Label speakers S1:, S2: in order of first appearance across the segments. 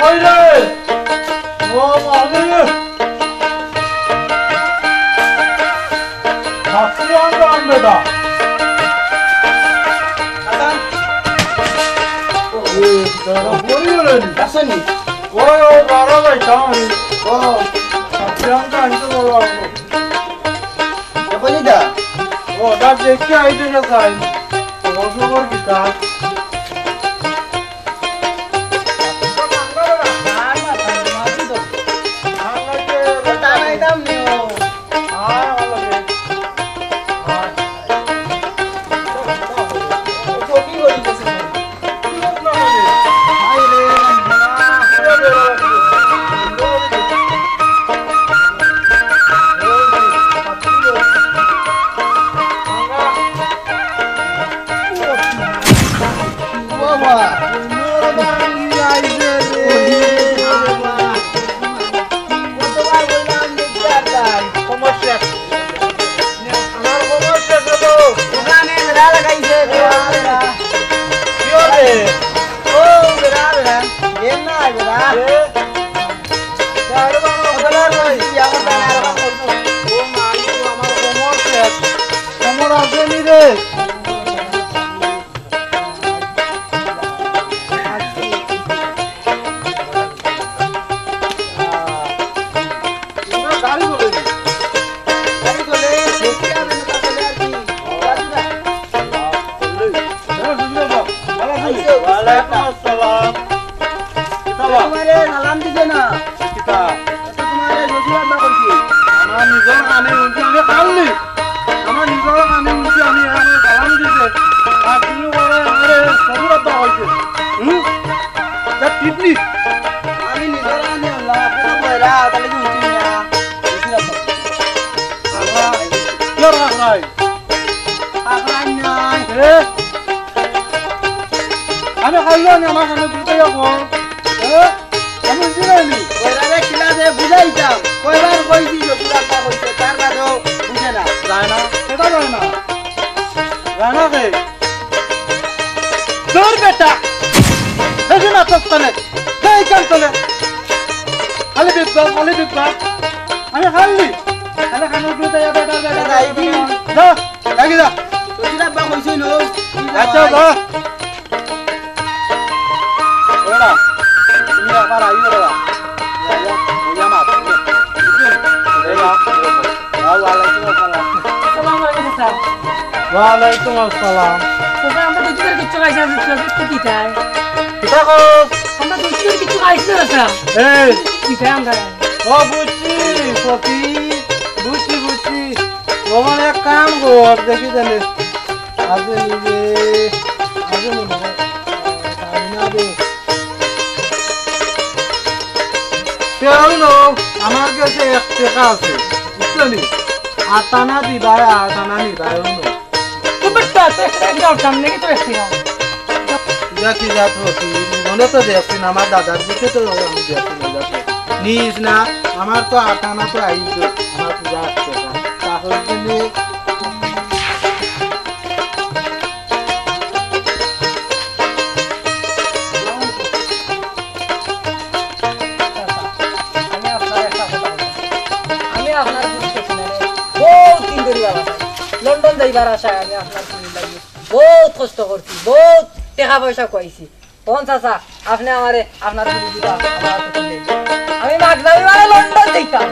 S1: Haydi! Oğlum hadi! Nasıl yandı Ahmet'a?
S2: Hasan.
S1: Vuruyorsun.
S2: Hasan ni.
S1: Oy oy arabay tamam. Nasıl yandı Ahmet'a oğlum?
S2: Yapani da.
S1: O da dekki aydı ne sayın. Oğlum var ki ta. Waalaikumsalam.
S3: Kita kita
S1: Kita kok.
S3: Kita enggak.
S1: Oh buci, kopi, buci. Woman এক কাম কর দেখি তাহলে। আজে নিজে মনে হয়। না দে। কেন আমার কাছে 1 টাকা আছে। বুঝলি? আটানা দিবাই আটানা নিবাই হলো।
S3: বেটা তো একটা সামনে কি তো একটা
S1: যাচ্ছি মনে তো দেখছি না আমার দাদার দিকে তো আমি দেখছি না নিস না আমার তো আটানা তো আইছে আমার পূজা আসছে তাহলে
S3: আমি আপনার বহুত দিন ধরে লন্ডন যাইবার আশায় আমি আপনার বহুত কষ্ট করছি বহুত টাকা পয়সা খুয়াইছি কোন চাচা আপনি আমারে আপনার আমি মাগদামি মানে লন্ডন যাইতাম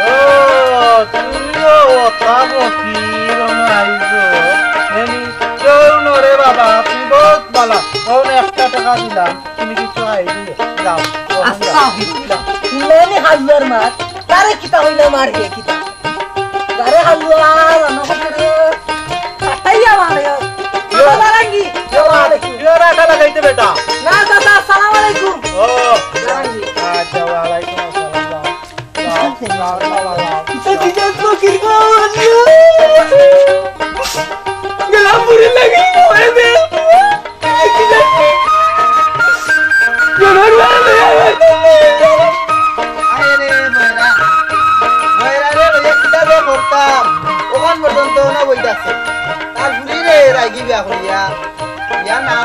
S1: ও তুইও ওটাবো কি রমাইছো এনি কেউ নরে বাবা তুমি বহুত ভালো ওনে 1 টাকা দিলাম তুমি কিছু আইডি দাও
S3: আস্তাগফিরুল্লাহ মেনে হাজার মার তারে কিতা হইলা মার হে কিতা তারে হালুয়া রান্না করে তাইয়া মারে সালামালাইকুম
S1: ইয়োরা কালা গাইতে বেটা
S3: না দাদা আসসালামু আলাইকুম
S1: ও আচ্ছা ওয়ালাইকুম আসসালাম
S3: কিতা দিতে তো কিরকো গলা পুরি লাগি ওরে দে কিতা জোর মারে
S2: আরে বয়রা রে কিতা বে করতাম ওখান পর্যন্ত না বইতাছে আর ঘুরি রে রাগি বিয়া করিয়া ইয়া না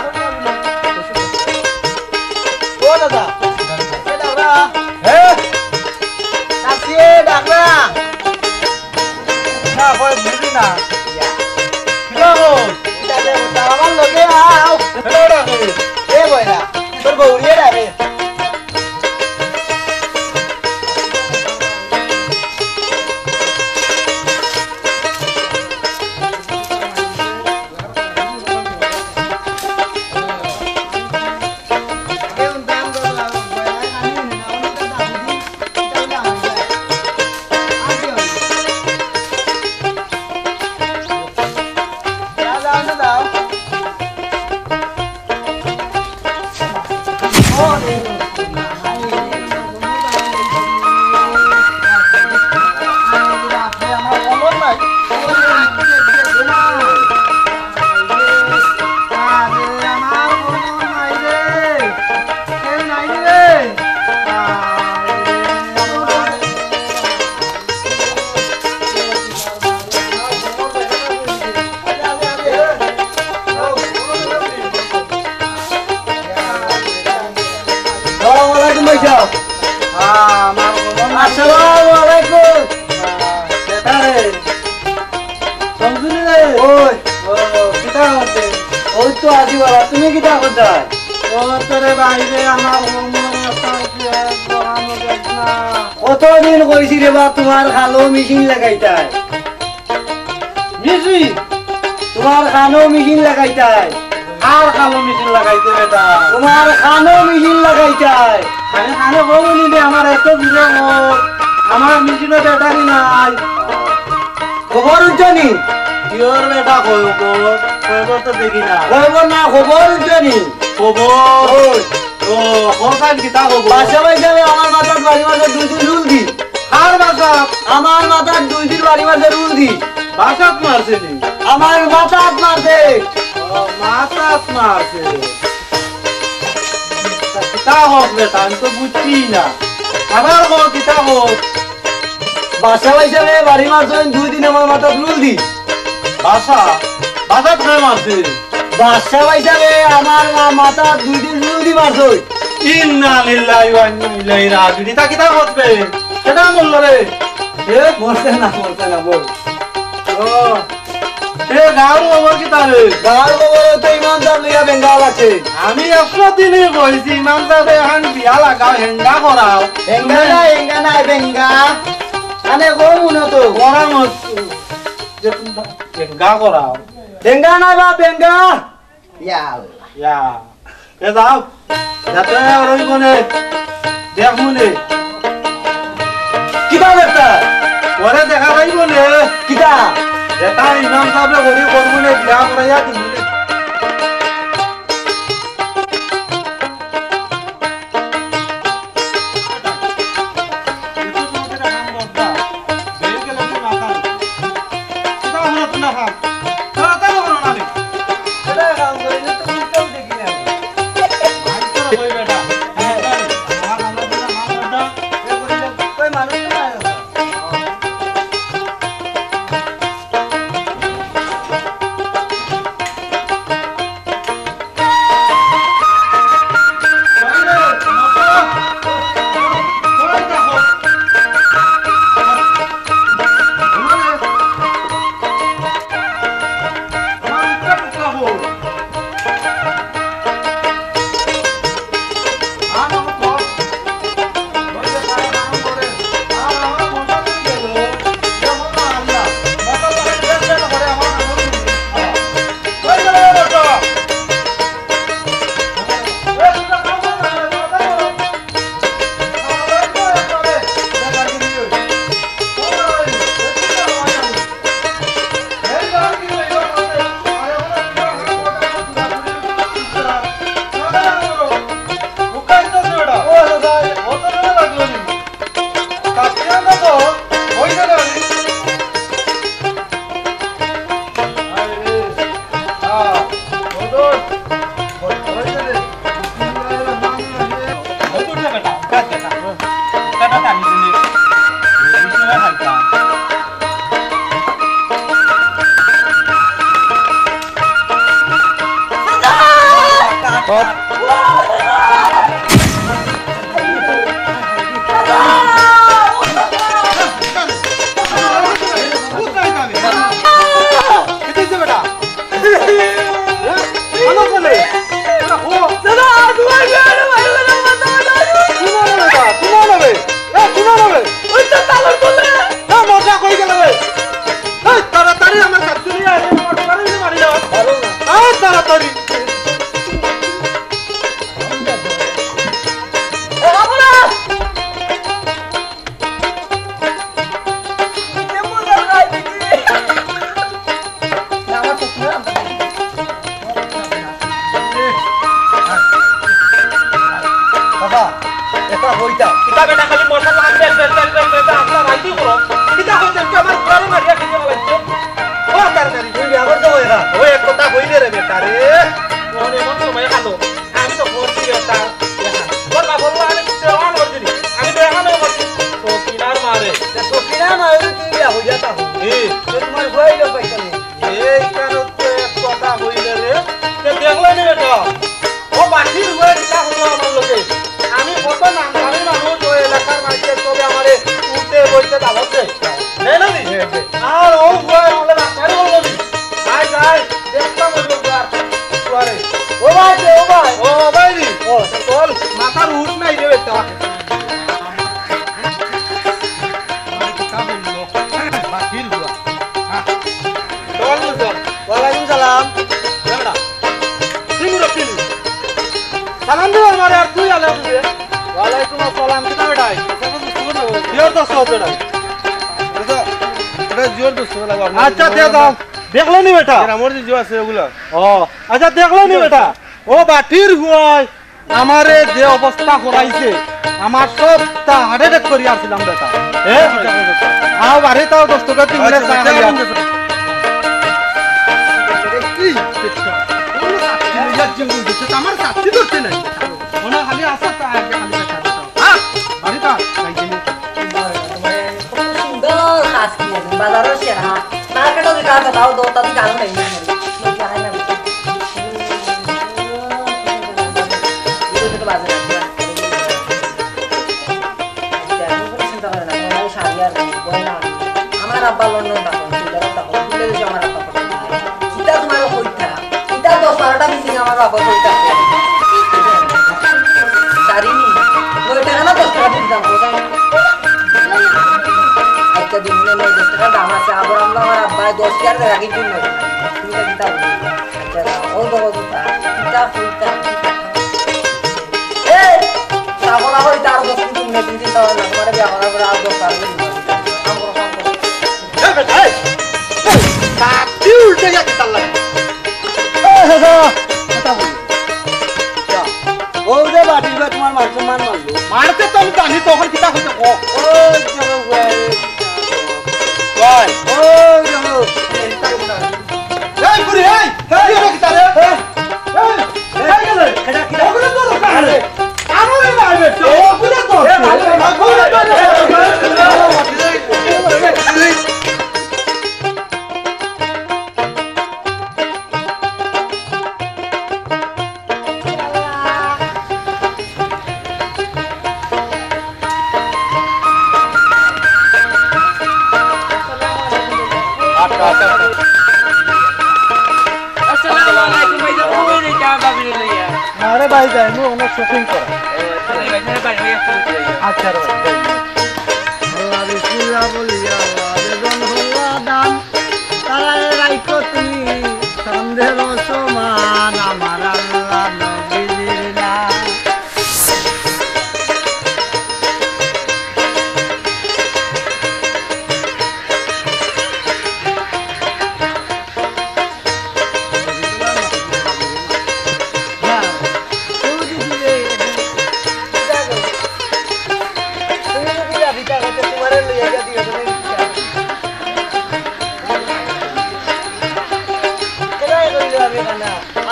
S1: না কিবা হল
S2: এটা দে ওটা আমার লগে আও
S1: হেলো রাখে
S2: এ বইরা তোর বউরিয়ে ডারে তুমি কি তা করতে কতদিন কইছি রে বা তোমার খালো মেশিন লাগাইতাই
S1: মিছি
S2: তোমার খানো মেশিন লাগাইতাই
S1: আর কালো মেশিন লাগাইতে বেটা
S2: তোমার খানো মেশিন লাগাইতাই
S1: আমি খানে বলুনি দে আমার এত দূরে হোক আমার মেশিনে ব্যাটারি নাই
S2: খবর উঠনি
S1: কিওর বেটা কইব কইব তো দেখি না
S2: কইব না খবর উঠনি
S1: খবর ও কোনখান কিতা খবর
S2: বাসা যাবে আমার মাথার বাড়ি মাঝে 2 দিন রুল দি
S1: আর বাসা
S2: আমার মাথার 2 দিন বাড়ি মাঝে রুল দি
S1: বাসাত মারছে নি
S2: আমার মাথা মারছে
S1: ও মাথাত মারছে কিতা হোক বেটা আমি তো বুঝছি না আবার হোক কিতা হোক
S2: বাসা যাবে বাড়ি মাঝে 2 দিন আমার মাথার রুল দি
S1: বাসা বাসাত খায় মারছে
S2: বাসা যাবে আমার মাথা 2 দিন রুল দি মারছে
S1: ইন্না লিল্লাহি ওয়া ইন্না ইলাইহি রাজিউন তা কিতা হচ্ছে সেটা বললো রে
S2: এ বলতে না বল
S1: ও এ গাঁর খবর কিতা রে
S2: গাঁর খবর তো ইমাম সাহেব লিয়া বেঙ্গাল আছে
S1: আমি 100 দিনে কইছি ইমাম সাহেব এখন বিয়া লাগাও হেঙ্গা করাও
S2: হেঙ্গা নাই বেঙ্গা আনে কোন মনে তো
S1: করা মত যে হেঙ্গা করাও
S2: বেঙ্গা নাই বা বেঙ্গা ইয়া
S1: ইয়া এ যাও যাতে ওই কোনে দেখ মনে
S2: কিবা বেটা
S1: পরে দেখা যাইব নে
S2: কিটা
S1: এটা ইমাম সাহেব গরি করবো নে বিয়া করাইয়া দিব নে
S2: Bye.
S1: তা বেটা খালি মশলা লাগবে বেল আপনা ভাইটি করো কিটা হইছে কি আমার ঘরে মারিয়া খেতে লাগছে ও তাড়াতাড়ি
S2: তুই বিয়াগর তো হয়ে
S1: ও এক কথা কইলে রে বেটা রে ওরে মন সময় খালো আমি তো করছি এটা ওর বাবা বললো আমি সেওয়ান করছি আমি তো এখানে করছি তো কিনার মারে
S2: তো কিনা মারে তুই বিয়া হই যাতা তো তোমার হইল পয়সা নেই
S1: এই কারণে তো এক কথা হইলে রে তে দেখলে নি বেটা ও বাকির হয়ে দিতা হলো আমার লোকে আমি কত নাম জানি মানুষ ওই এলাকার মাঝে তবে আমারে উঠতে বইতে দাবতে নেই না নি আর ও হয়ে আমাদের রাস্তায় বলবো নি যাই যাই দেখতাম ওই লোক আর তুয়ারে
S2: ও ভাই
S1: ও ভাই নি ও চল মাথার উঠ নাই রে বেটা বাকির হুয়া চল চল
S2: ওয়ালাইকুম সালাম
S1: বেটা সিঙ্গুর কিনি সালাম দিও আমারে আর তুই আলে দিবে
S2: ওয়ালাইকুম আসসালাম কিনা বেটাই
S1: দিও তো সব বেটা
S2: এটা জোর তো সুরা লাগা
S1: আচ্ছা দে দাও দেখলে নি বেটা
S2: আমার যে জো আছে ওগুলা
S1: ও আচ্ছা দেখলে নি বেটা ও বাটির হুয়াই আমারে যে অবস্থা করাইছে আমার সব তা হার্ট অ্যাটাক করি আসছিলাম বেটা আও বাড়ি তাও 10 টাকা 3 মিনিট চা খাইয়া
S2: কি
S1: আমার সাথী করতে নাই মনে খালি আসা তা আগে খালি বেটা হ্যাঁ বাড়ি তা খাইছিলি
S3: সুন্দর কাজ কিনেছেন বাজারও সেরা মার্কেটও বিকাশ দাও দো তাতে জানো নেই আমার আব্বা লন্ডন থাকো সুইজারল্যান্ড থাকো তুলে দিয়েছে আমার আব্বা কিতা তোমার কইতা কিতা 10-12টা মিসিং আমার আব্বা কইতা সারিনি ওই টাকা না 10 টাকা দিতাম কোথায় একটা দিন না 10 টাকা দাম আছে আবার আমরা আমার আব্বা 10 টাকা দিয়ে রাখি দিন তুমি কিতা আচ্ছা ও বাবা কিতা কইতা এই সাবলা হই তার বস্তু তুমি দিন দিন তাও না তোমার বিয়া করার পর আর 10 টাকা দিন
S1: সাথী উল্টে যা কিতা লাগে
S2: ও যে বাটি বা তোমার মান সম্মান মানলো
S1: মারতে তো আমি জানি তখন কিতা হইছে ও
S2: ও চলো ভাই
S1: ভাই
S2: ও চলো
S1: এই পুরি এই কি হলো কিতা রে এই গেলে
S2: এটা কি
S1: ওগুলো তো কারে আমারে মারবে তো ওগুলো তো
S2: আরে ভাই যাই নো অনেক শপিং করা আচ্ছা রে ভাই আল্লাহ বিসমিল্লাহ বলিয়া আবেদন হল্লা দান তারা রাইকো তুমি সন্দেহ সমান আমার আল্লাহ নবীর নাম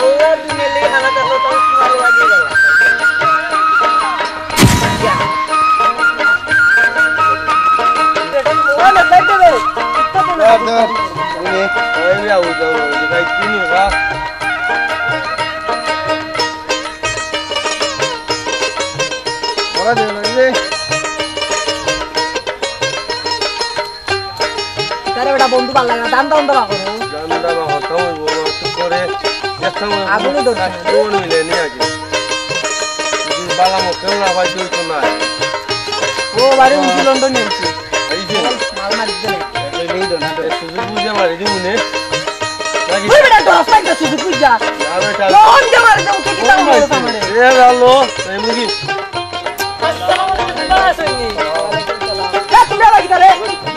S2: Allah dunia le hana tak tahu semua lagi lah. Ya. Mana baca dulu. Kita pun. Ini, ini ya udah, kita ini lah. Mana dia lagi? Cara beda bondu bala na, danda onda ba kono. Danda ba hoto bo to kore. Aguni do. Dono ile ni aje. Ini bala mo kena ba joi to na. O bare unti London nenchi. Ai je. Mal mar dile. Ei nei do na to. Suzuki ja mari di mune. Lagi. Oi beda to aspa ta Suzuki ja. Ya beta. Lon ja mari ja uke kita mo samare. E gallo. Ei mugi. Assalamualaikum Mas ini. Waalaikumsalam. Ya tumra lagi tare.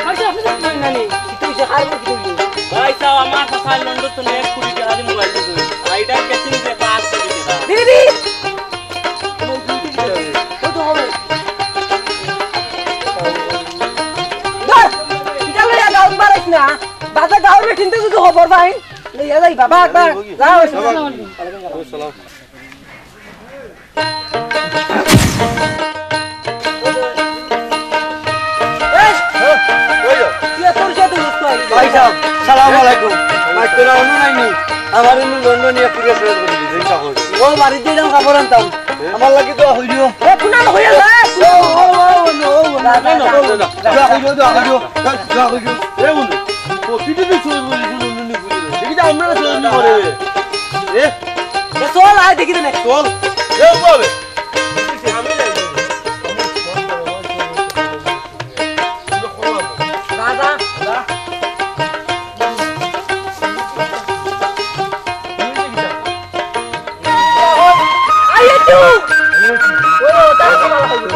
S2: Acha apni nani. Kitu se khai mo kitu.
S4: भाई साहब हमारे पास London तो net पूरी गाड़ी mobile दे दो आईडा catching से पास कर दीजिएगा
S3: दीदी वो तो হবে খবর পাই লইয়া যাই বাবা একবার যাও
S2: আসসালাম
S1: ভাই সাহেব সালাম আলাইকুম মাই তোরা অন্য নাইনি আমার ইনু লন্ডন নিয়ে পুরো ফেরত করে দিছেন কাপড় ও বাড়ি দিয়ে যাম কাপড় আনতাম আমার লাগি তো হইলো
S3: এ কুনা হইয়া যায় চল আয় দেখি দেন
S2: চল
S3: রাজা আইয়ে তু ও তা ভালো হইলো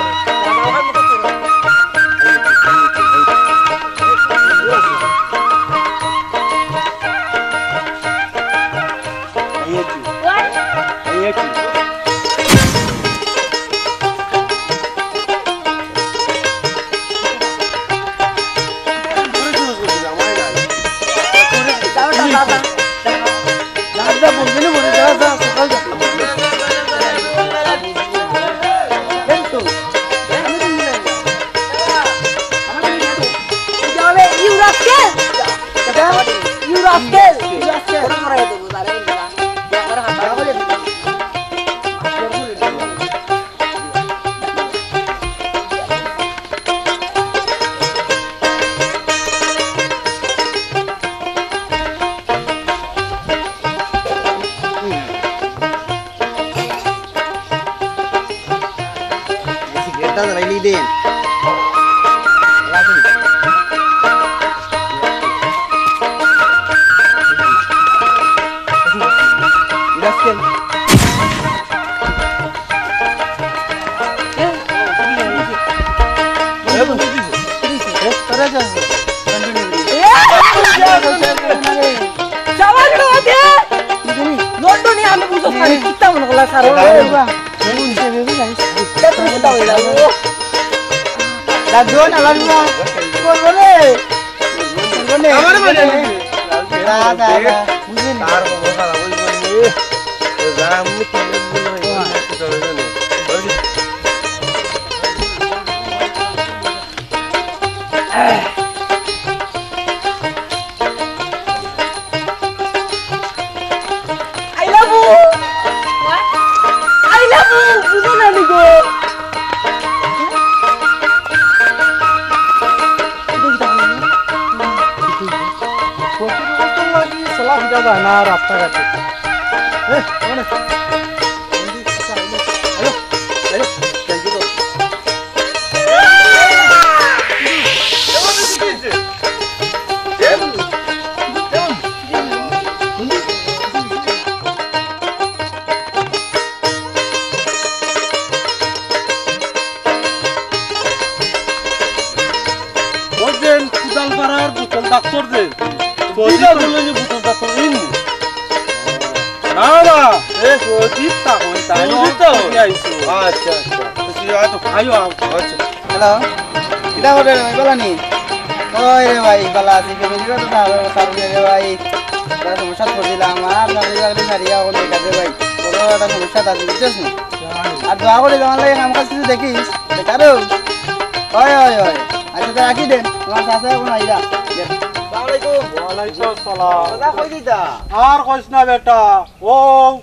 S1: আর কইস না বেটা ও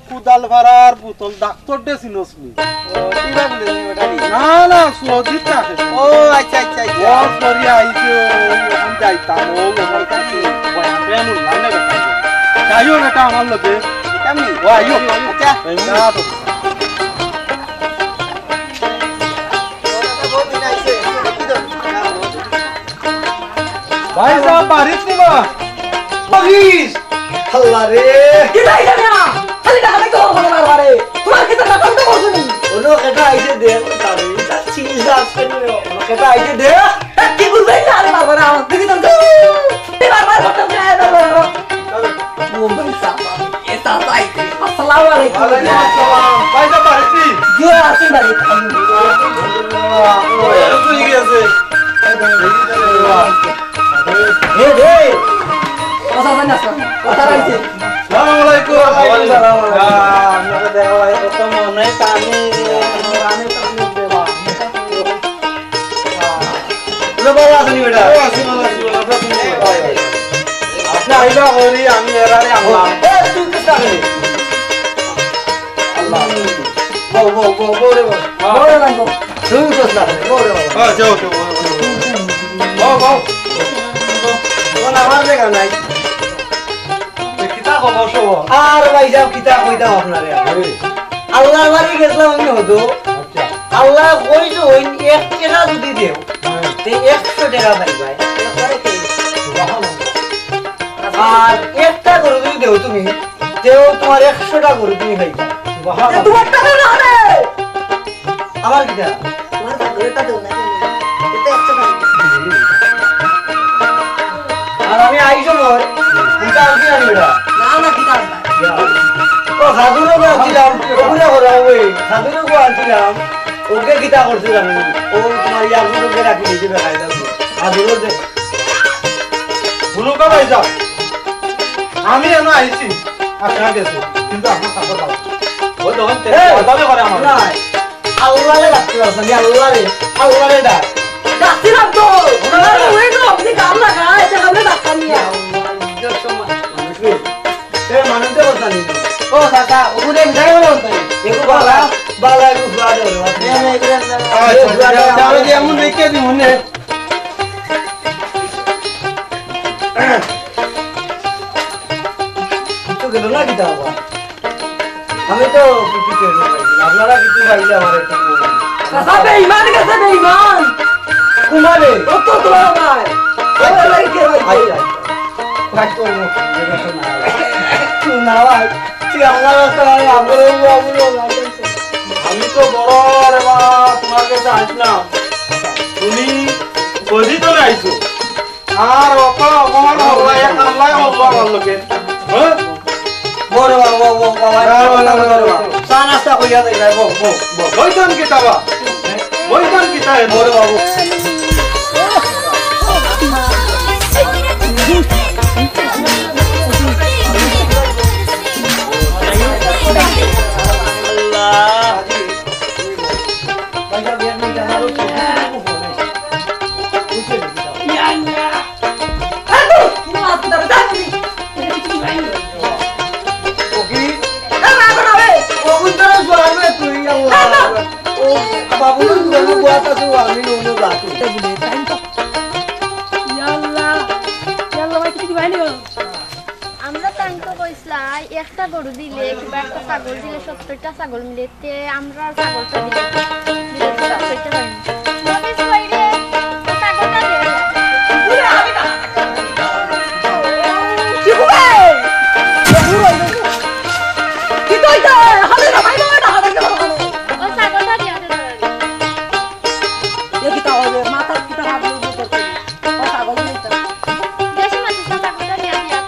S1: কুদাল ভাড়ার বোতল ডাক্তার দে চিনসনি না না সজিত থাকে ও আচ্ছা আচ্ছা আচ্ছা ও করি আইছে আমি যাইতাম ও আমার কাছে বয়ান বেনু লানে বেটা যাইও বেটা আমার লগে কেমনি ও আইও আচ্ছা না তো ভাই সাহেব বাড়িতে নিবা পুলিশ আল্লাহ রে
S3: কি যাই না খালি টাকা তো বলে মারবারে তোমার কি টাকা কম তো বসনি
S1: ওনো কেটা আইছে দে তারে তা চিজ আছে ওনো কেটা আইছে দে
S3: কি বলবে না আরে মারবারে আমার দেখি তো তুই মারবার করতে যায় না মুম্বাই সাবা এটা তাই আসসালামু আলাইকুম
S1: ওয়ালাইকুম আসসালাম ভাই সাহেব বাড়িতে
S3: জি আসেন বাড়ি
S1: ও এর তুই গেছে এ রে
S3: কথা জানাস কথা
S1: মনে কানে রানে কানে দেবা বাবা আসনি বেটা আপনি আইবা করি আমি এরারে আনলাম তুই কি থাকে আল্লাহ বো রে বো তুই কস না বো রে বাবা
S2: হ্যাঁ যাও তো বো
S1: কোন আমার জায়গা নাই
S2: কিতা কব সব
S1: আর ভাই যাও কিতা কইতাম আপনারে আল্লাহর বাড়ি গেছিলাম আমি হতো আল্লাহ কইছো এক টাকা যদি দেও তে 100 টাকা পাইবাই আর একটা করে যদি দেও তুমি তেও তোমার 100 টাকা করে তুমি পাইবা তোমার টাকা না রে আমার কিটা তোমার টাকা দেও না এটা 100 টাকা আর আমি আইছো মোর কিটা আনছি না বেটা না কিটা ও হাদুরো আনছিলাম ওগুলো করা ওই হাদুরো আনছিলাম ওকে কিটা করছিলাম ও তোমার ইয়াগুলোকে রাখি দিয়েছে খাই দাও হাদুরো দে
S2: ভুলো কবে যাও আমি এনে আইছি আপনার কাছে কিন্তু আপনার টাকা দাও ওই দোকান থেকে দাবি করে আমার
S1: নাই আল্লাহরে রাখতে পারছ না আল্লাহরে ডাক ডাকছিলাম তো ওনার ওই তো আপনি কাম লাগা এটা কামে ডাকতাম না এ মানুষে কথা নেই ও কাকা ওগুলো মিঠাই বলে বলতে এগো বালা বালা এগো ফুয়া দে
S2: আমি যে এমন দেখে দি মনে
S1: তো গেল না কিটা বাবা আমি তো কিছু কেন আপনারা কিছু পাইলে আমার একটু কাকা বেঈমান গেছে বেঈমান কুমারে ও তো তোমার ভাই ওরে লাগি কে ভাই ভাই তো না ভাই তুই আমার রাস্তা
S2: আমি তো বড় রে বা তোমার কাছে আসলাম তুমি কদি তো আইছো আর অপমান অপমান হলো এক আল্লাহ আল্লাহ আল্লাহকে হ্যাঁ
S1: বড় বাবা বাবা চা নাস্তা কইয়া দেই ভাই
S2: বইতাম কিতাবা বইতাম কিতাবে
S1: বড় বাবু
S5: আমরা তাঙ্ক কইছলাই একটা গরু দিলে কিবা একটা ছাগল দিলে 70টা ছাগল মিলেতে আমরা ছাগলটা দিলে 70টা পাই নবিস কইরে ছাগলটা দে পুরো আমি না কি হবে কি কইতা হালে না ভাই না হালে না ও ছাগলটা দিয়া দে
S3: ये किता हो माथा किता हाथ में ऊपर और कागज नहीं था
S5: দেশে মাছ ছাগলটা দিয়া দিয়া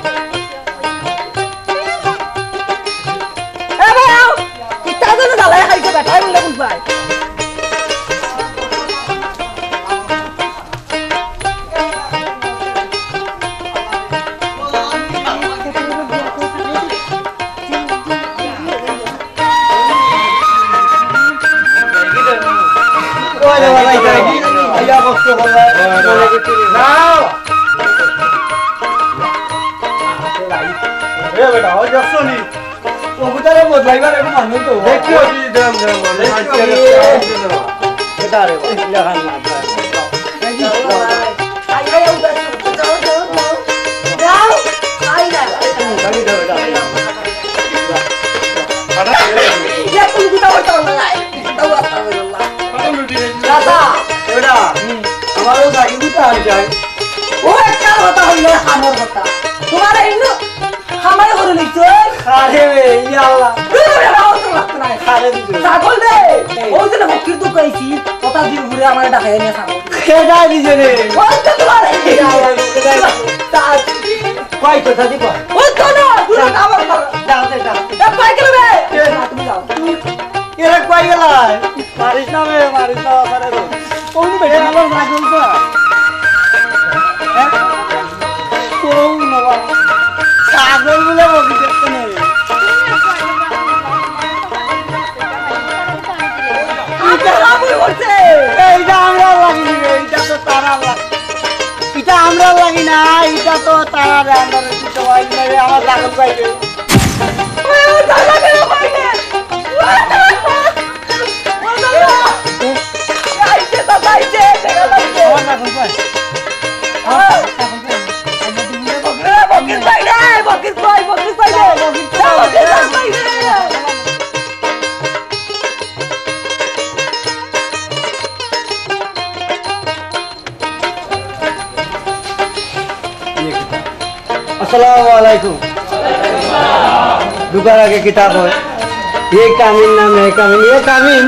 S3: ए भाई आओ किता तो डाला है खाई के बैठा है बोले कुछ भाई
S1: ওরে বাবা যাই আইয়া কষ্ট করলা বলে গেছি নাও
S2: এ বেটা ওই যাচ্ছনি
S1: কবুতরে বদলাইবার একটু মানুষ তো
S2: দেখিও কি দাম দাম
S1: এটা রে লেখান না
S3: आई आई उधर जाओ जाओ जाओ जाओ आई ना
S1: গাড়ি দাও এটা
S3: ये तुम किता होता है किता हुआ था अल्लाह
S1: দাদা এটা আমারও গাড়ি দিতে আন যায়
S3: वो क्या होता है ये हमर होता तुम्हारे इन हमारे घर नहीं तो
S1: আরে ইয়া আল্লাহ
S3: मेरा बात तो लगता है
S1: খারে দিতে
S3: ছাগল দে ওই দিন ফকির তো কইছি কথা দিয়ে ঘুরে আমার ডাকায় নিয়ে ছাগল
S1: খেদা দিছে রে
S3: ওই তো তোমারে তা
S1: কই কথা দিব
S3: ওই তো না পুরো আমার
S1: যাও দে যাও
S3: এ পাই গেল বে তুমি যাও
S1: এরা কই গেল মারিস না রে মারিস না করে তো কোন বেটা আমার ছাগল তো হ্যাঁ কোন না ছাগল বলে বলি দেখতে নেই আমরা লাগি না এটা তো তারা আমরা কিছু হয় না আমার ছাগল পাইবে
S2: अस्सलामुअलैकुम दुकान आगे किताब है ये कामिन नाम है कामिन ये कामिन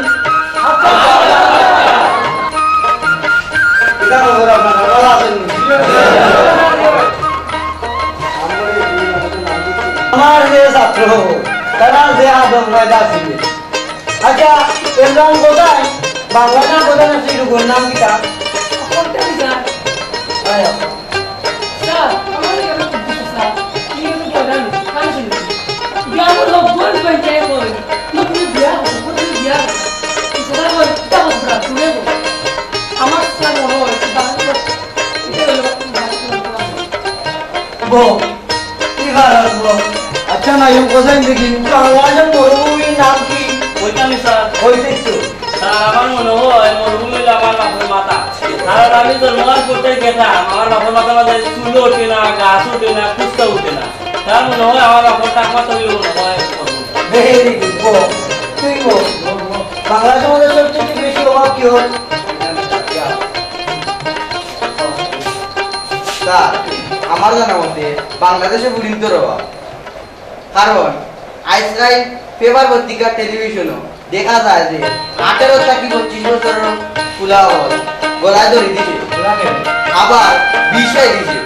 S2: हमारे ये छात्र हो তারা যে আদম রাজা ছিল আচ্ছা এর নাম কোথায় বাংলা নাম কোথায় সেই রূপের নাম কিটা কোনটা বিজা আয়া স্যার আমাদের কেন বুঝছো স্যার কি হলো জানেন কানে শুনুন গ্রামের লোক বল বলতে কই নতুন বিয়া নতুন বিয়া সেটা বল তা বল তুমি আমার স্যার মনে হয় বাংলা এটা হলো বো কি ভালো বো अच्छा ना ये कोई देखी बांग्लादेश मरुभूमि नाम की
S4: ওইখানে স্যার
S2: ওই দেখছো
S4: স্যার আমার মনে হয় মরুভূমির আমার বাপের মাথা কারণ আমি জন্মগ্রহণ করতে গেলাম আমার বাপের মাথা মাঝে চুল ওঠে না গাছ ওঠে না কুস্তা ওঠে না তার মনে হয় আমার বাপের টাকা তৈরি মনে হয়
S2: ভেরি গুড বো তুই বো বাংলাদেশের মধ্যে সবচেয়ে বেশি অভাব কি হয়
S6: স্যার আমার জানা মতে বাংলাদেশে বুড়িন্দর অভাব কারণ আজকাল পেপার পত্রিকা টেলিভিশনও দেখা যায় যে 18 থেকে 25 বছরের ফুলা গলায় ধরে দিছে আবার বিষয় দিছে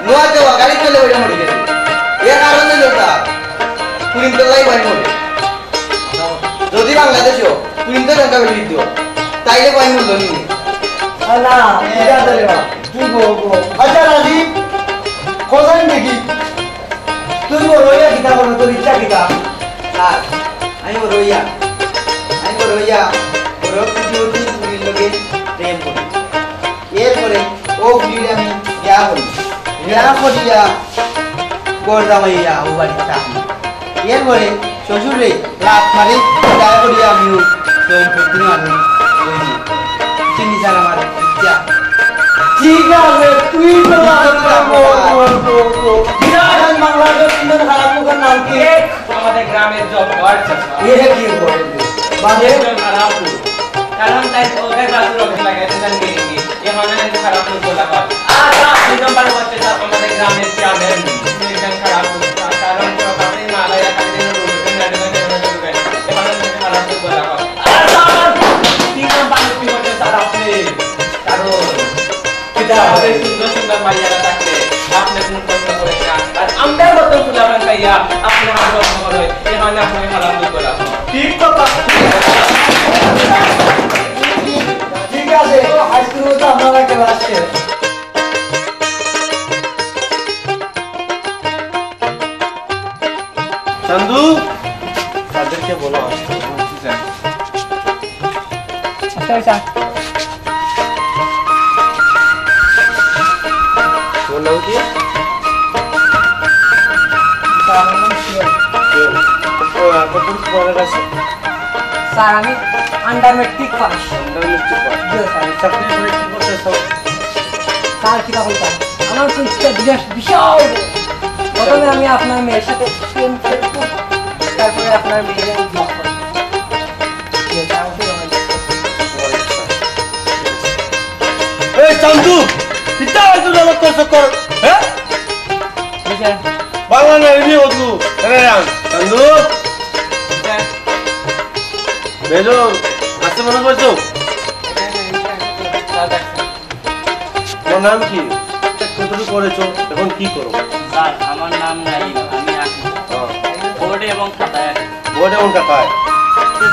S6: নোয়া দেওয়া গাড়ি চলে ওইটা মরে গেছে এর কারণে লোকটা কুড়িন্তলাই বাড়ি মরে যদি বাংলাদেশেও কুড়িন্তর সংখ্যা বেশি দিত তাইলে বাড়ি মূল্য নিয়ে
S2: না এটা ধরে না তুই বো আচ্ছা রাজীব কোথায় দেখি তুই বো রইয়া কিতাব না তোর ইচ্ছা কিতাব
S6: স্যার আমি রইয়া ওর কুটিউটি পুরীর লোকে প্রেম করি এরপরে ও পুরীর আমি বিয়া করিয়া গড়দামাইয়া ও বাড়িতে থাকি এরপরে শ্বশুরে লাত মারি বিয়া করিয়া আমিও প্রেম করতে আমি চিনি স্যার আমার ইচ্ছা
S2: ঠিক আছে তুই তো বাংলাদেশ তিনজন খারাপ মুখের নাম কি
S4: আমাদের গ্রামের জব ওয়ার্ডস
S2: এ কি বলে মানে
S4: খারাপ কারণ তাই ওদের বাসুর অফিস লাগাইতে জান কি এ মানে খারাপ লোক বলা হয় আপনি নাম্বার করতে স্যার আমাদের গ্রামের চেয়ারম্যান একদম খারাপ কারণ প্রকাশে না লাগায়া কাজে রোড না দেবে এ মানে খারাপ লোক বলা হয় কি নাম্বার কি করতে স্যার আপনি কারণ কিতাবে সুন্দর সুন্দর মাইয়ারা থাকলে আপনি কোন কষ্ট করে না আর আমরা মত ফুলাবান খাইয়া আপনি আমার রকম হয় এ মানে আপনি খারাপ লোক বলা হয়
S2: ঠিক কথা ঠিক আছে আজকের মতো আপনারা ক্লাস শেষ
S1: চন্দু তাদেরকে বলো আসতে
S3: আচ্ছা আচ্ছা
S1: তোর নাম কি কত পড়ার আছে
S3: স্যার আমি আন্ডার মেট্রিক পাস
S1: চাকরি করে কি করতেছ
S3: স্যার কিটা বলতাম আমার তো ইচ্ছা বিশাল প্রথমে আমি আপনার মেয়ের সাথে প্রেম করব তারপরে আপনার মেয়ের বিয়ে করব
S1: এই চন্দু কিটা হইছো নালক করছ কর হ্যাঁ বাংলা না রিভিউ হতো রে রাম চন্দু বেজো আসতে মনে করছো তোর নাম কি কতটুকু করেছো এখন কি করো
S4: স্যার আমার নাম নাই আমি আঁকি বোর্ডে এবং খাতায় আঁকি
S1: বোর্ডে এবং খাতায়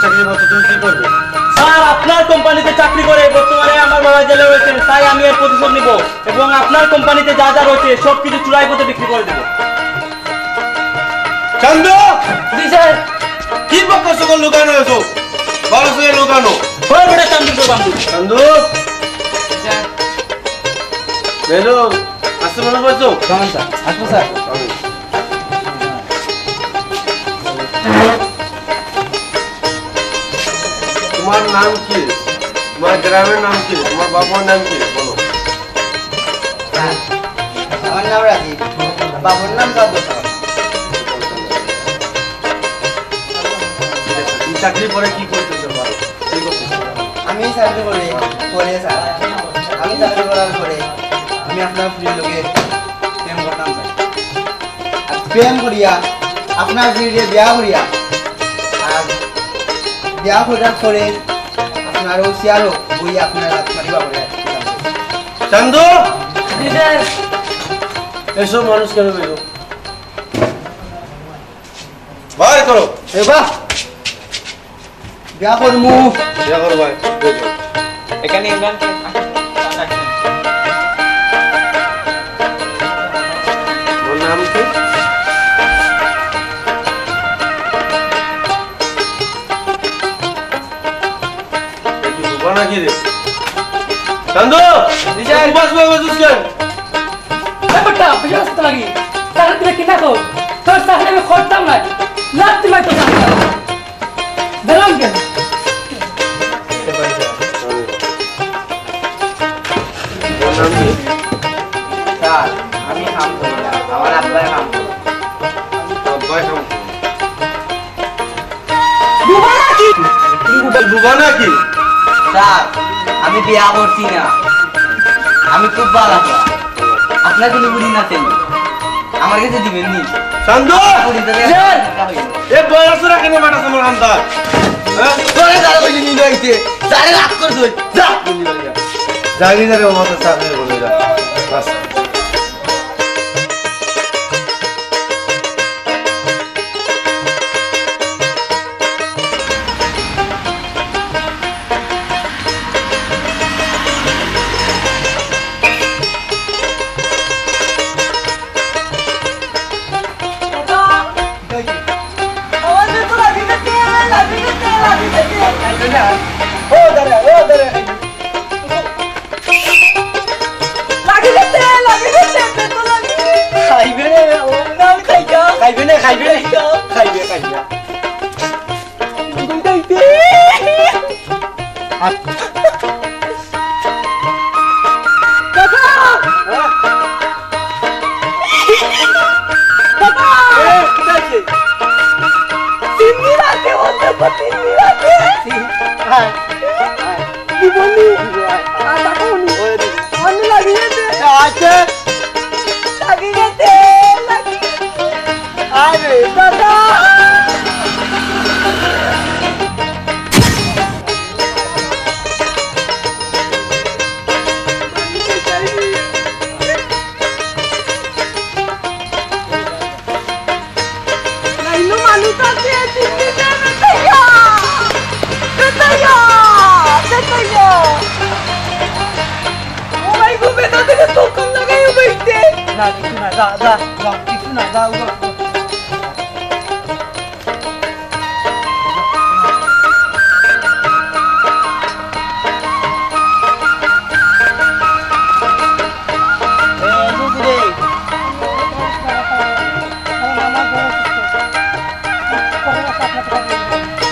S1: চাকরি করছো তুমি কি করবে
S4: স্যার আপনার কোম্পানিতে চাকরি করে বর্তমানে আমার বাবা জেলে রয়েছে তাই আমি এর প্রতিশোধ নিব এবং আপনার কোম্পানিতে যা যা রয়েছে সব কিছু চুরাই পথে বিক্রি করে দেব
S1: চন্দু
S3: জি স্যার
S1: কি বকছো কোন লুকানো আছো বড় সে লুকানো
S4: হয় বড় চান্দু বান্ধু
S1: চন্দু
S2: বেরো আসতে মনে করছো
S1: কেমন স্যার আসবো স্যার
S2: তোমার নাম কি তোমার গ্রামের নাম কি তোমার বাবার নাম কি বলো
S6: আমার নাম রাখি বাবুর নাম সাদু
S2: তুমি চাকরি করে কি করতেছো বলো কি করতেছো
S6: আমি চাকরি করি করে স্যার আমি চাকরি করার পরে আমি আপনার প্রিয় লোকের প্রেম করতাম স্যার আর প্রেম করিয়া আপনার প্রিয় বিয়া করিয়া আর বিয়া করার পরে আপনার ও সিয়ারও বই আপনার রাত মারিবা করে
S2: চান্দু এসব মানুষ কেন বেরো বার করো
S6: এবার বিয়া করমু
S2: বিয়া করো ভাই
S4: এখানে ইমরান
S2: ওর নাম কি নাকি রে চান্দু বাস বাস কেন
S3: বেটা বিয়াস লাগি তার দিকে কি না কো তোর সাথে আমি করতাম না লাত্তি মাই তো না বেরাম কেন
S6: স্যার আমি কাম করি না আমার আব্বাই কাম করে
S2: আব্বাই কাম
S3: দুবা নাকি
S2: ডুবা নাকি
S6: স্যার আমি বিয়া করছি না আমি খুব ভালো আপনার কোনো বুড়ি না তেল আমার কাছে দিবেন নি
S2: চান্দু
S6: বুড়ি তো
S2: এ বয়স রাখে না মাটা তোমার আন্দাজ হ্যাঁ
S6: তোরে দাঁড়া বলি নিয়ে আইছে যারে রাগ করছ যা
S2: জানি না রে ও মত চাকরি করে যা বাস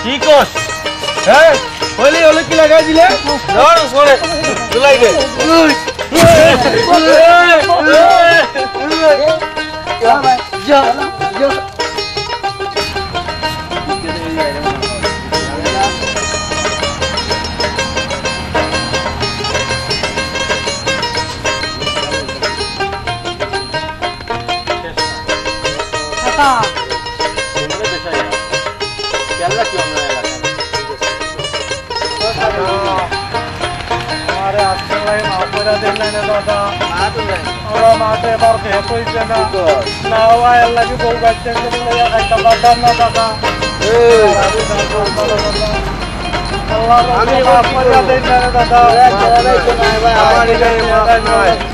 S2: ঠিক আছে হ্যাঁ ওলি ওলি কি লাগাই দিলে ধর সরে দুলাই দে যা যা
S1: हमारे आजकल भाई माफरा देना है दादा और माते बार के कोई जना ना हुआ अल्लाह की बहुत बच्चे को ले या कहीं तबादला ना दादा अल्लाह हमें माफरा देना है दादा हमारे लिए माफ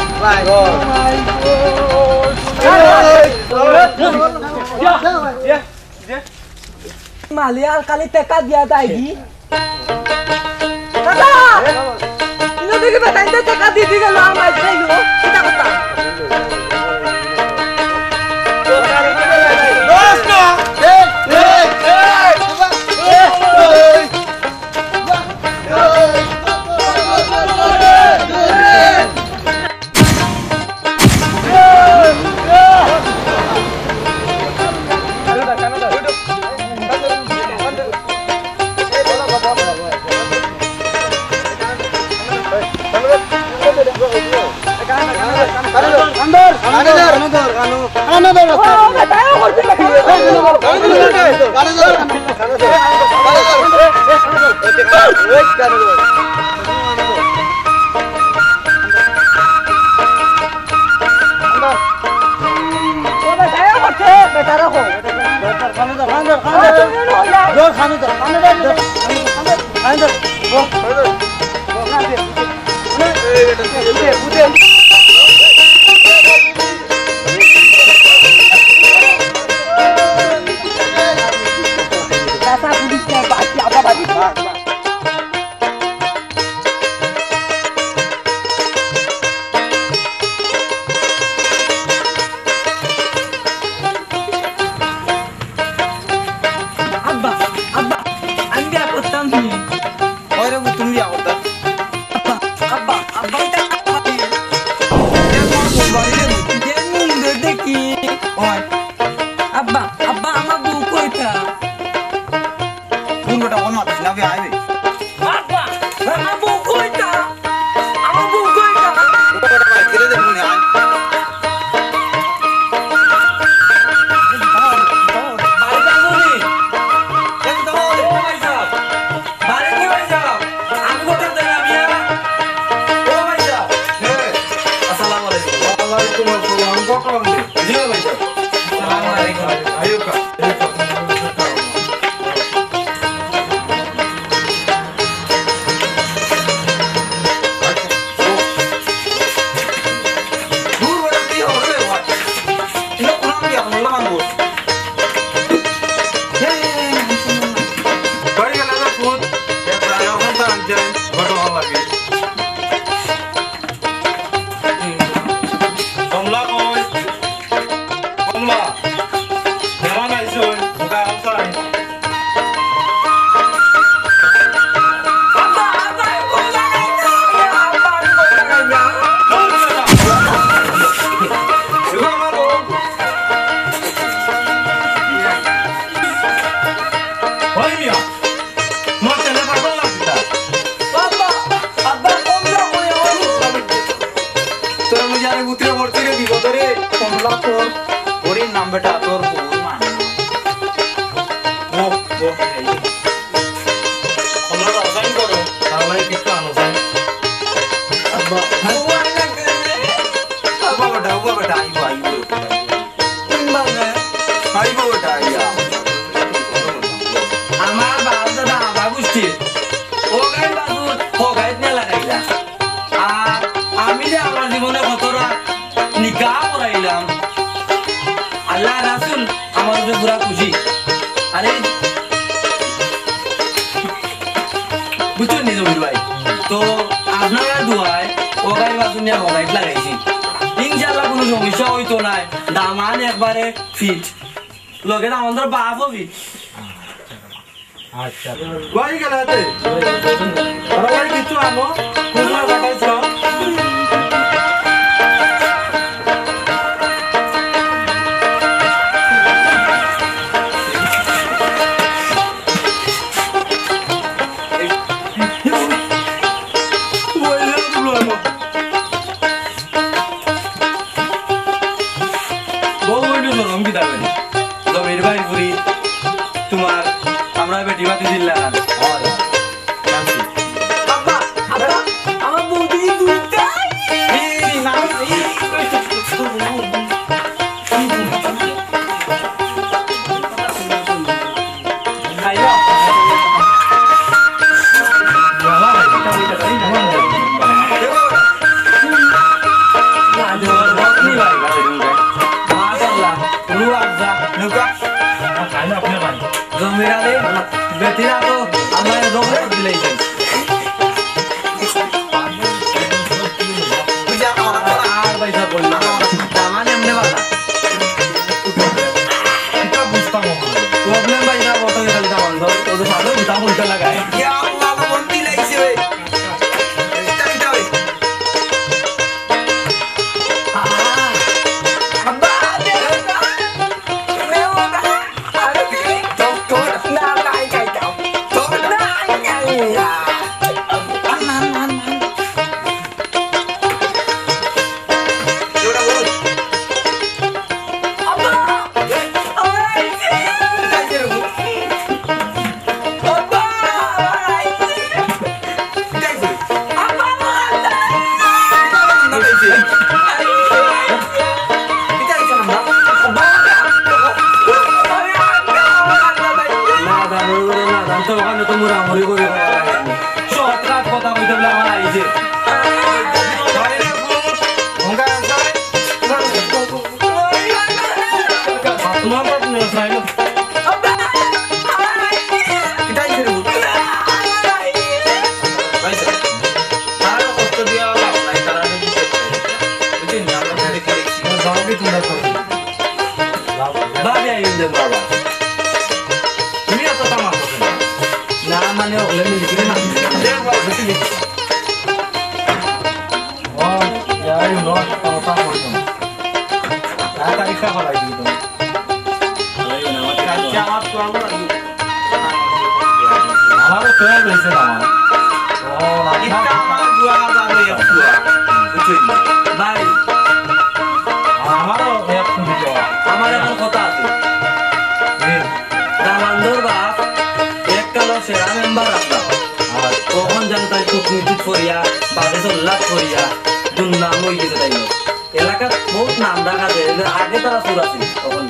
S3: মালিয়াল কালি টাকা দিয়া দাইগি দাদা ইনো দিকে বেটাইতে টাকা দি দি গেল আমার যাইলো কিটা কথা
S2: ঘুরে ঘুরে শর্টকাট কথা বলতে বলে আমার আইছে মানে ওগুলো মিলে কিনে না ও যাই নট কথা বলতো না তারিখটা বলাই দিই তো আমারও তো হয়েছে না ও আমার দুয়া যাবে একটু বুঝছেন ভাই আমারও একটু দিও আমার এখন কথা আছে রামান্দর বাপ সেরা মেম্বার আপনার আর কখন জানতাম কূটনীতি করিয়া বাদে চল্লাভ করিয়া দুর্নাম হয়ে গেছে তাই এলাকার বহুত নাম রাখা যায় আগে তারা সুর আছে তখন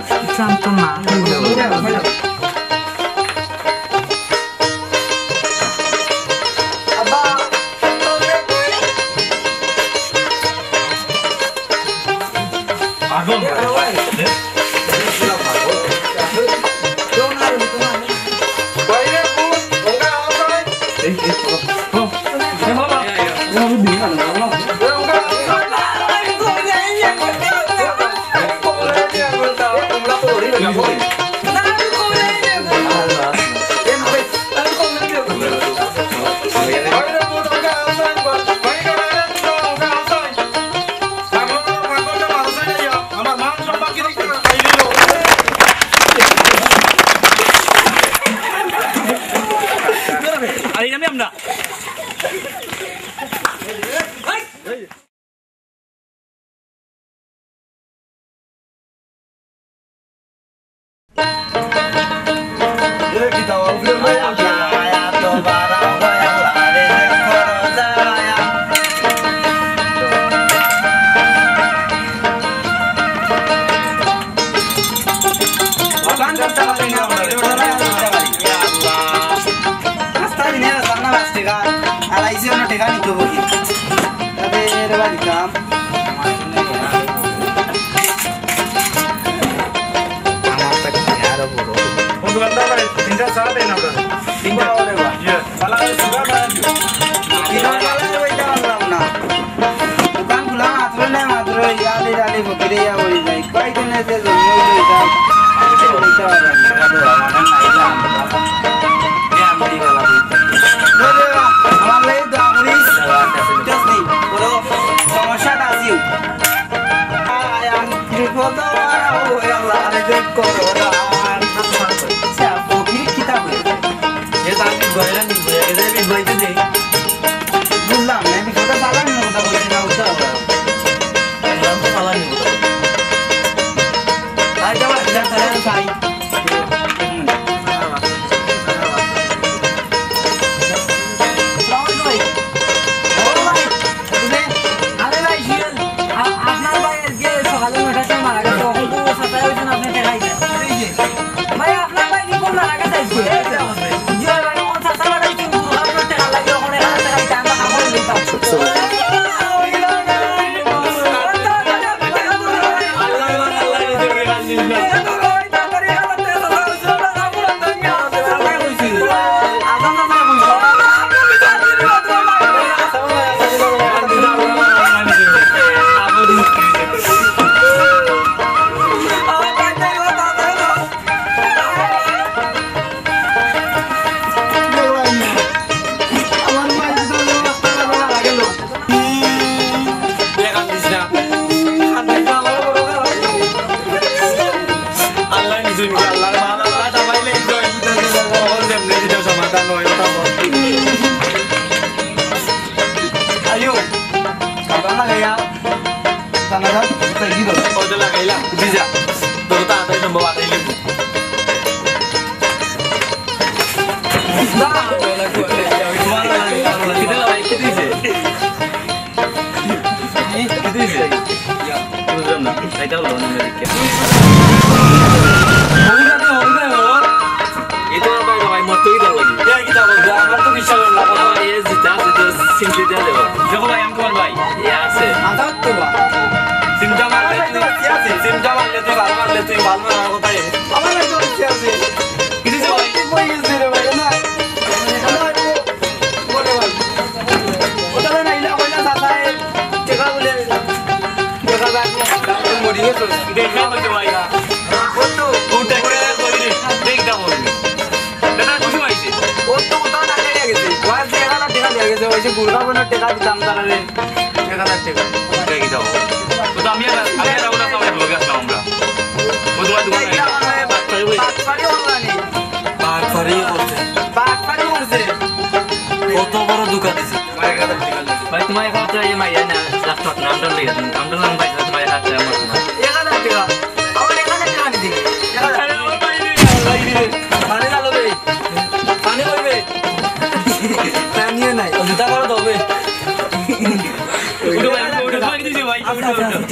S2: সমাধান হয়
S4: চিন্তা দিয়ে দেবো দেখো ভাই আমি তোমার ভাই এ আছে সিমটা মারলে তুই ভালো মারলে তুই ভালো মারার কথা কিছু ভাই দেখা হচ্ছে ভাই দেখটা বলবি দাদা খুশি হয়েছে
S2: ওর তো কোথাও না লেগে গেছে ওয়াজ 1000 টাকা লেগে গেছে ওই যে গুরগাবনের টাকা দিতাম তারা 1000 টাকা
S4: দেখি দাও তো আমি আর ওরা সবাই লোকে আসলাম আমরা ও তোমার দোকানে
S2: বাটপারি অনলাইনে
S6: বাটপারি করছে
S2: বাটপারি করছে
S6: কত বড় দোকান দিছে
S4: ভাই তোমার এখন তো এই মাইয়া না লাস্ট নামটা লিখে দিন নামটা নাম ভাই তোমার হাতে আমার
S2: 1000 টাকা আমার 1000 টাকা নি দিন পানি না লবে পানি কইবে পানি নাই জুতা করে দবে
S4: ওটা ভাই ওটা তোমাকে দিছি ভাই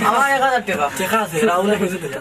S2: আমার 1000 টাকা
S6: টাকা আছে রাহুলে কইছে টাকা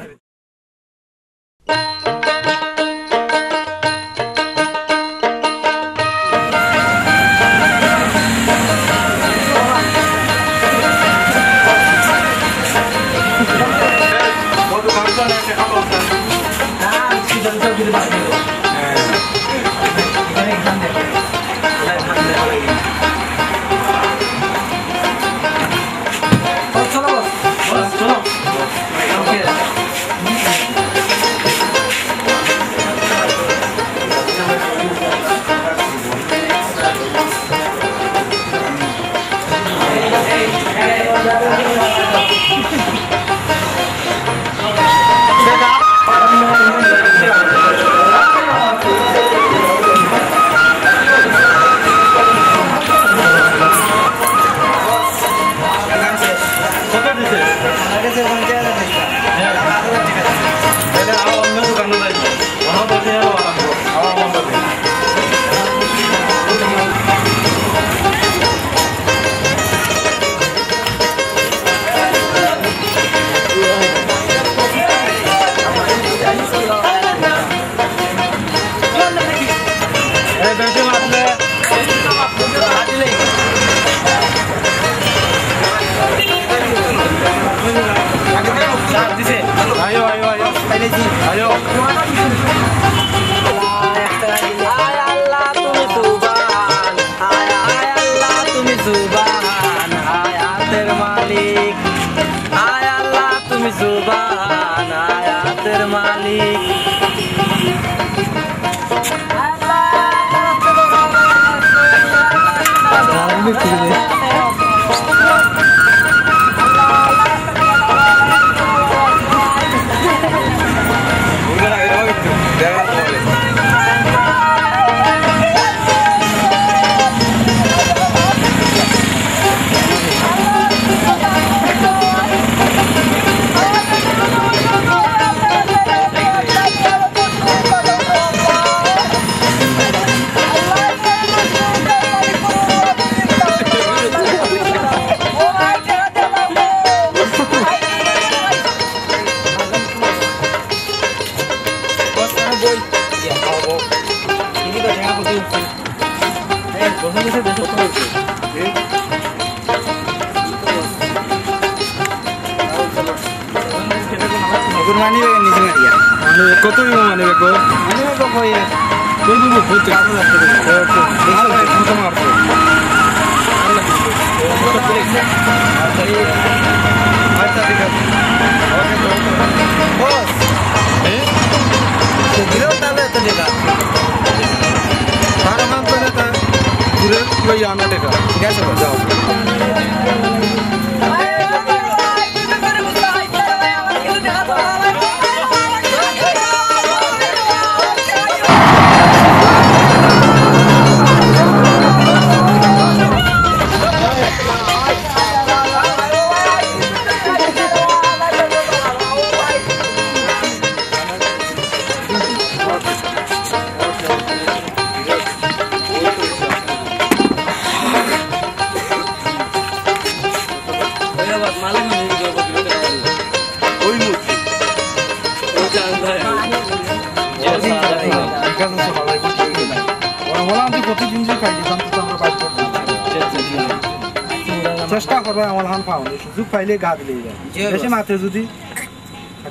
S1: চেষ্টা করবো আমার হান পাওনি সুযোগ পাইলে গা দিলেই যায় বেশি মাত্রে যদি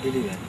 S1: দিলেই যায়